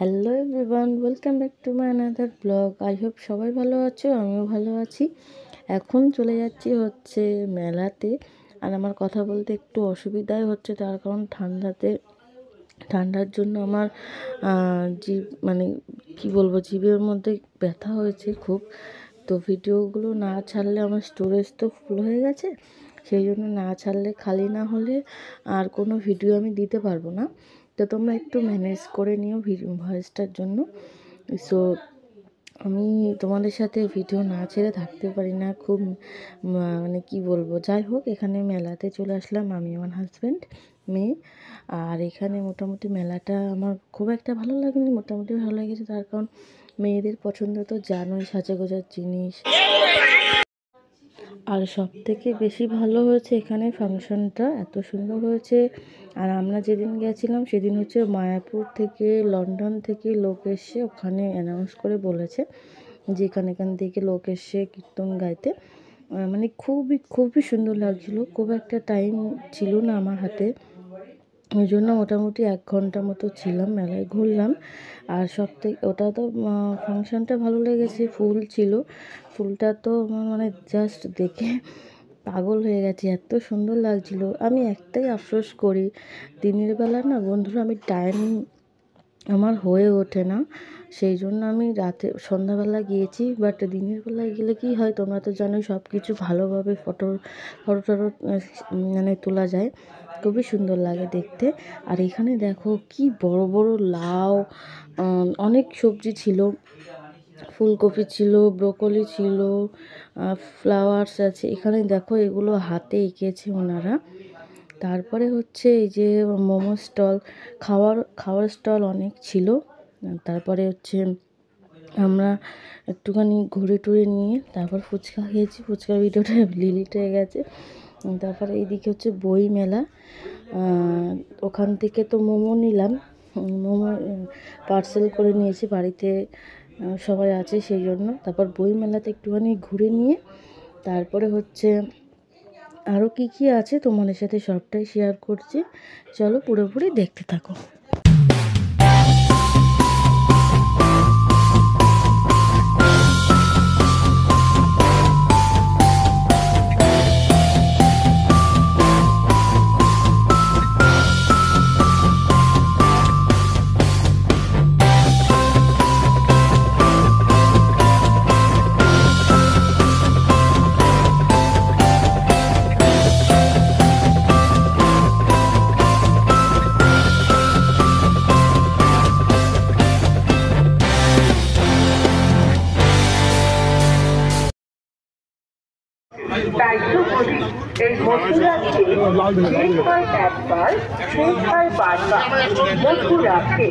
Hello everyone, welcome back to my another blog. I hope সবাই ভালো আছো, আমিও ভালো আছি। এখন চলে যাচ্ছি হচ্ছে মেলাতে। আর আমার কথা বলতে একটু অসুবিধাই হচ্ছে, তার কারণ ঠান্ডার জন্য আমার জিভ মানে কি বলবো, জিভের মধ্যে ব্যথা হয়েছে খুব। তো ভিডিওগুলো না ছাড়লে আমার স্টোরেজ তো ফুল হয়ে গেছে, সেই জন্য না ছাড়লে, খালি না হলে আর কোনো ভিডিও আমি দিতে পারবো না। তো তোমরা একটু ম্যানেজ করে নিও ভয়েসটার জন্য। সো আমি তোমাদের সাথে ভিডিও না ছেড়ে থাকতে পারি না, খুব মানে কি বলবো। যাই হোক, এখানে মেলাতে চলে আসলাম আমি, আমার হাজব্যান্ড, মেয়ে। আর এখানে মোটামুটি মেলাটা আমার খুব একটা ভালো লাগেনি, মোটামুটি ভালো লেগেছে। তার কারণ মেয়েদের পছন্দ তো জানোই, সাজে গোজার জিনিস। আর সব থেকে বেশি ভালো হয়েছে এখানে ফাংশনটা, এত সুন্দর হয়েছে। আর আমরা যেদিন গেছিলাম সেদিন হচ্ছে মায়াপুর থেকে, লন্ডন থেকে লোক এসে ওখানে অ্যানাউন্স করে বলেছে যে এখান থেকে লোক এসে কীর্তন গাইতে। মানে খুবই সুন্দর লাগছিলো। খুব একটা টাইম ছিল না আমার হাতে, ওই জন্য মোটামুটি 1 ঘন্টা মতো ছিলাম, মেলায় ঘুরলাম। আর সব থেকে ওটা তো ফাংশনটা ভালো লেগেছে, ফুল ছিল। ফুলটা তো আমার মানে জাস্ট দেখে পাগল হয়ে গেছে, এত সুন্দর লাগছিল। আমি একটাই আফসোস করি, দিনের বেলা না বন্ধুরা আমি টাইম আমার হয়ে ওঠে না, সেই জন্য আমি সন্ধ্যাবেলা গিয়েছি। বাট দিনের বেলায় গেলে কি হয়, তোমরা তো জানোই, সব কিছু ভালোভাবে ফটো মানে তোলা যায়, খুবই সুন্দর লাগে দেখতে। আর এখানে দেখো কি বড় বড় লাউ, অনেক সবজি ছিল, ফুলকপি ছিল, ব্রোকলি ছিল, ফ্লাওয়ার্স আছে। এখানে দেখো এগুলো হাতে এঁকেছে ওনারা। তারপরে হচ্ছে এই যে মোমো স্টল, খাওয়ার স্টল অনেক ছিল। তারপরে হচ্ছে আমরা একটুখানি ঘুরে টুরে নিয়ে তারপর ফুচকা খেয়েছি, ফুচকার ভিডিওটা ডিলিট হয়ে গেছে। তারপরে এইদিকে হচ্ছে বই মেলা, ওখান থেকে তো মোমো নিলাম, মোমো পার্সেল করে নিয়েছি, বাড়িতে সবাই আছে সেই জন্য। তারপর বই মেলাতে একটুখানি ঘুরে নিয়ে তারপরে হচ্ছে আরও কি আছে তোমাদের সাথে সবটাই শেয়ার করছি, চলো পুরোপুরি দেখতে থাকো। এই মথুরাকে শেষ হয় একবার, শেষ হয় বারবার। মথুরাকে